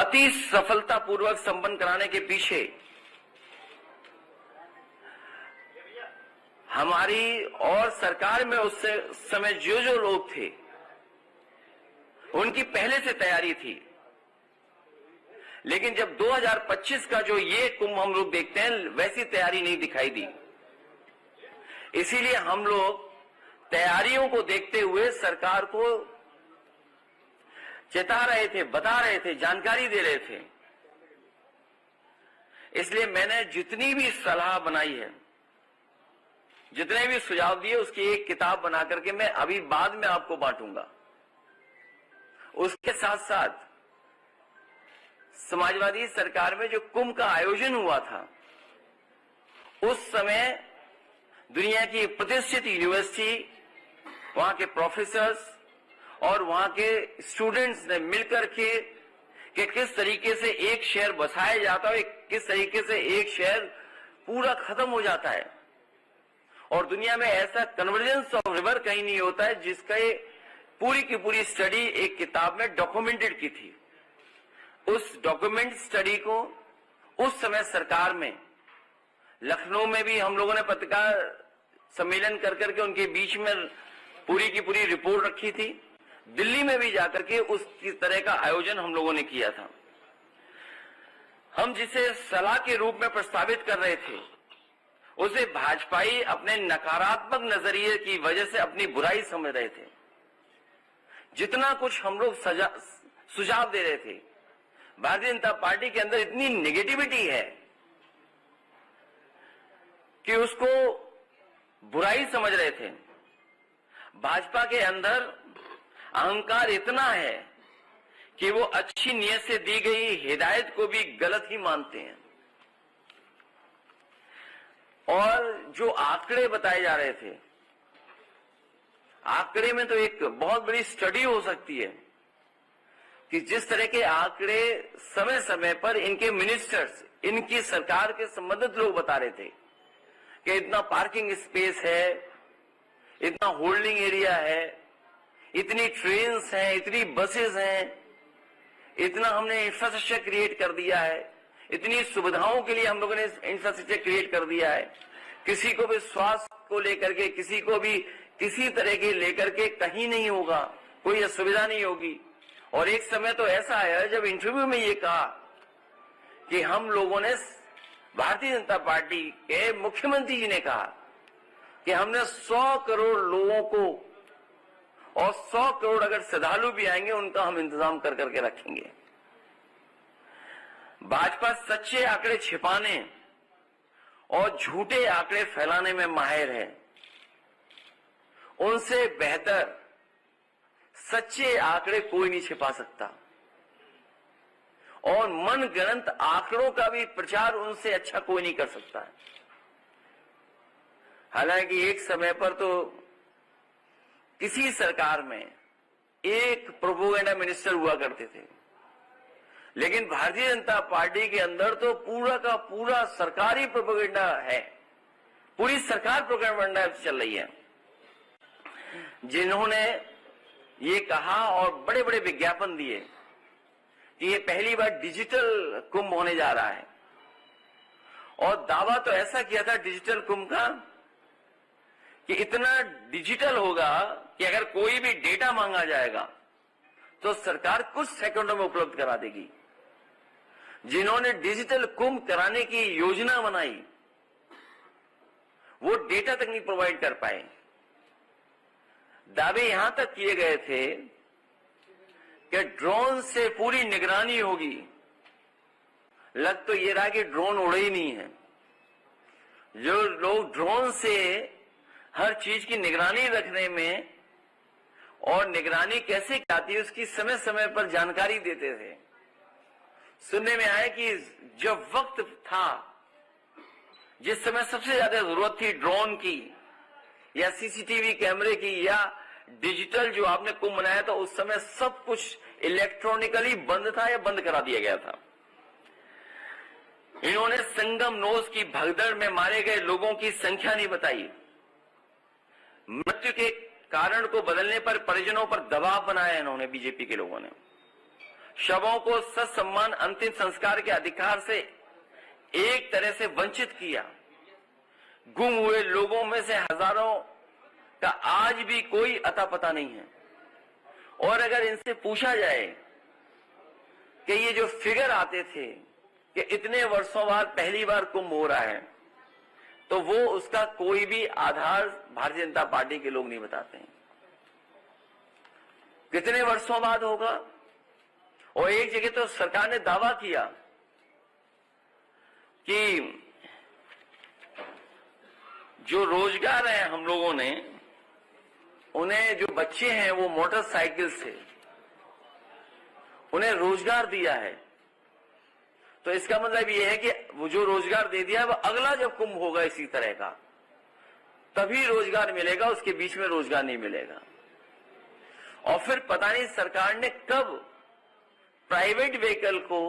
अति सफलतापूर्वक संपन्न कराने के पीछे हमारी और सरकार में उस समय जो जो लोग थे उनकी पहले से तैयारी थी। लेकिन जब 2025 का जो ये कुंभ हम लोग देखते हैं, वैसी तैयारी नहीं दिखाई दी। इसीलिए हम लोग तैयारियों को देखते हुए सरकार को चेता रहे थे, बता रहे थे, जानकारी दे रहे थे। इसलिए मैंने जितनी भी सलाह बनाई है, जितने भी सुझाव दिए, उसकी एक किताब बना करके मैं अभी बाद में आपको बांटूंगा। उसके साथ साथ समाजवादी सरकार में जो कुंभ का आयोजन हुआ था, उस समय दुनिया की प्रतिष्ठित यूनिवर्सिटी, वहां के प्रोफेसर्स और वहां के स्टूडेंट्स ने मिलकर के किस तरीके से एक शहर बसाया जाता है, किस तरीके से एक शहर पूरा खत्म हो जाता है। और दुनिया में ऐसा कन्वर्जेंस ऑफ रिवर कहीं नहीं होता है जिसका ये पूरी की पूरी स्टडी एक किताब में डॉक्यूमेंटेड की थी। उस डॉक्यूमेंट स्टडी को उस समय सरकार में लखनऊ में भी हम लोगों ने पत्रकार सम्मेलन कर करके उनके बीच में पूरी की पूरी रिपोर्ट रखी थी। दिल्ली में भी जाकर के उस तरह का आयोजन हम लोगों ने किया था। हम जिसे सलाह के रूप में प्रस्तावित कर रहे थे, उसे भाजपाई अपने नकारात्मक नजरिए की वजह से अपनी बुराई समझ रहे थे। जितना कुछ हम लोग सुझाव दे रहे थे, भारतीय जनता पार्टी के अंदर इतनी नेगेटिविटी है कि उसको बुराई समझ रहे थे। भाजपा के अंदर अहंकार इतना है कि वो अच्छी नीयत से दी गई हिदायत को भी गलत ही मानते हैं। और जो आंकड़े बताए जा रहे थे, आंकड़े में तो एक बहुत बड़ी स्टडी हो सकती है कि जिस तरह के आंकड़े समय समय पर इनके मिनिस्टर्स, इनकी सरकार के संबंधित लोग बता रहे थे कि इतना पार्किंग स्पेस है, इतना होल्डिंग एरिया है, इतनी ट्रेन्स हैं, इतनी बसेस हैं, इतना हमने इंफ्रास्ट्रक्चर क्रिएट कर दिया है, इतनी सुविधाओं के लिए हम लोगों ने इंफ्रास्ट्रक्चर क्रिएट कर दिया है। किसी को भी स्वास्थ्य को लेकर के, किसी को भी किसी तरह के लेकर के कहीं नहीं होगा, कोई असुविधा नहीं होगी। और एक समय तो ऐसा आया जब इंटरव्यू में ये कहा कि हम लोगों ने, भारतीय जनता पार्टी के मुख्यमंत्री जी ने कहा कि हमने 100 करोड़ लोगों को, और 100 करोड़ अगर श्रद्धालु भी आएंगे उनका हम इंतजाम कर करके रखेंगे। भाजपा सच्चे आंकड़े छिपाने और झूठे आंकड़े फैलाने में माहिर है। उनसे बेहतर सच्चे आंकड़े कोई नहीं छिपा सकता, और मनगढ़ंत आंकड़ों का भी प्रचार उनसे अच्छा कोई नहीं कर सकता है। हालांकि एक समय पर तो किसी सरकार में एक प्रोपेगेंडा मिनिस्टर हुआ करते थे, लेकिन भारतीय जनता पार्टी के अंदर तो पूरा का पूरा सरकारी प्रोपेगेंडा है, पूरी सरकार प्रोपेगेंडा चल रही है। जिन्होंने ये कहा और बड़े बड़े विज्ञापन दिए कि ये पहली बार डिजिटल कुंभ होने जा रहा है, और दावा तो ऐसा किया था डिजिटल कुंभ का कि इतना डिजिटल होगा कि अगर कोई भी डेटा मांगा जाएगा तो सरकार कुछ सेकंडों में उपलब्ध करा देगी। जिन्होंने डिजिटल कुंभ कराने की योजना बनाई, वो डेटा तक नहीं प्रोवाइड कर पाए। दावे यहां तक किए गए थे कि ड्रोन से पूरी निगरानी होगी। लग तो ये रहा कि ड्रोन उड़े ही नहीं है। जो लोग ड्रोन से हर चीज की निगरानी रखने में और निगरानी कैसे की जाती है उसकी समय समय पर जानकारी देते थे। सुनने में आया कि जब वक्त था, जिस समय सबसे ज्यादा जरूरत थी ड्रोन की या सीसीटीवी कैमरे की या डिजिटल जो आपने कुंभ मनाया था, उस समय सब कुछ इलेक्ट्रॉनिकली बंद था या बंद करा दिया गया था। इन्होंने संगम नोस की भगदड़ में मारे गए लोगों की संख्या नहीं बताई। मृत्यु के कारण को बदलने पर परिजनों पर दबाव बनाया इन्होंने, बीजेपी के लोगों ने। शवों को ससम्मान अंतिम संस्कार के अधिकार से एक तरह से वंचित किया। गुम हुए लोगों में से हजारों का आज भी कोई अता पता नहीं है। और अगर इनसे पूछा जाए कि ये जो फिगर आते थे कि इतने वर्षों बाद पहली बार कुंभ हो रहा है, तो वो उसका कोई भी आधार भारतीय जनता पार्टी के लोग नहीं बताते हैं। कितने वर्षों बाद होगा? और एक जगह तो सरकार ने दावा किया कि जो रोजगार है हम लोगों ने, उन्हें जो बच्चे हैं वो मोटरसाइकिल से उन्हें रोजगार दिया है। तो इसका मतलब ये है कि वो जो रोजगार दे दिया है वो अगला जब कुंभ होगा इसी तरह का तभी रोजगार मिलेगा, उसके बीच में रोजगार नहीं मिलेगा। और फिर पता नहीं सरकार ने कब प्राइवेट व्हीकल को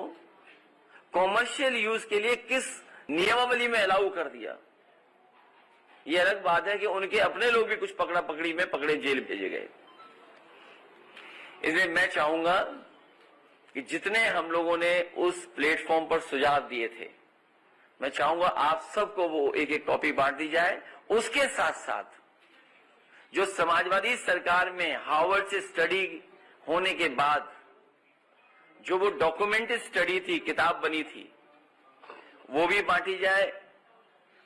कॉमर्शियल यूज के लिए किस नियमावली में अलाउ कर दिया। ये अलग बात है कि उनके अपने लोग भी कुछ पकड़ा पकड़ी में पकड़े, जेल भेजे गए। इसलिए मैं चाहूंगा कि जितने हम लोगों ने उस प्लेटफॉर्म पर सुझाव दिए थे, मैं चाहूंगा आप सबको वो एक एक कॉपी बांट दी जाए। उसके साथ साथ जो समाजवादी सरकार में हार्वर्ड से स्टडी होने के बाद जो वो डॉक्यूमेंटेड स्टडी थी, किताब बनी थी, वो भी बांटी जाए।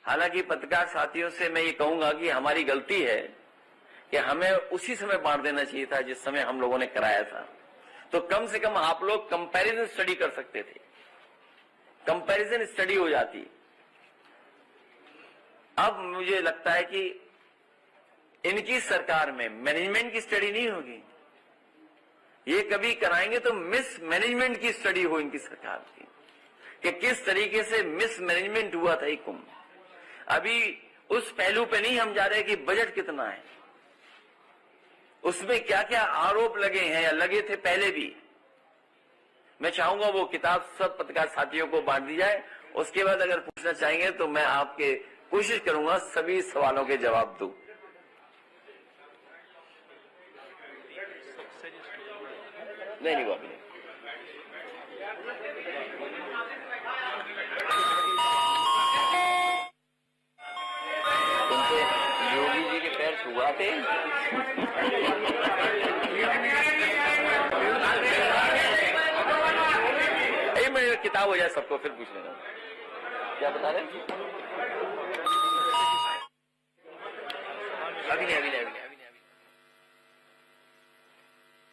हालांकि पत्रकार साथियों से मैं ये कहूंगा कि हमारी गलती है कि हमें उसी समय बांट देना चाहिए था जिस समय हम लोगों ने कराया था। तो कम से कम आप लोग कंपैरिजन स्टडी कर सकते थे, कंपैरिजन स्टडी हो जाती। अब मुझे लगता है कि इनकी सरकार में मैनेजमेंट की स्टडी नहीं होगी। ये कभी कराएंगे तो मिस मैनेजमेंट की स्टडी हो इनकी सरकार की, कि किस तरीके से मिस मैनेजमेंट हुआ था ये कुंभ। अभी उस पहलू पे नहीं हम जा रहे कि बजट कितना है, उसमें क्या क्या आरोप लगे हैं या लगे थे पहले भी। मैं चाहूंगा वो किताब सब पत्रकार साथियों को बांट दी जाए। उसके बाद अगर पूछना चाहेंगे तो मैं आपके कोशिश करूंगा सभी सवालों के जवाब दूं। नहीं वो अभी तुमसे योगी जी के पैर छुआते मेरी किताब हो जाए सबको, फिर पूछ लेना क्या बता रहे। अभी नहीं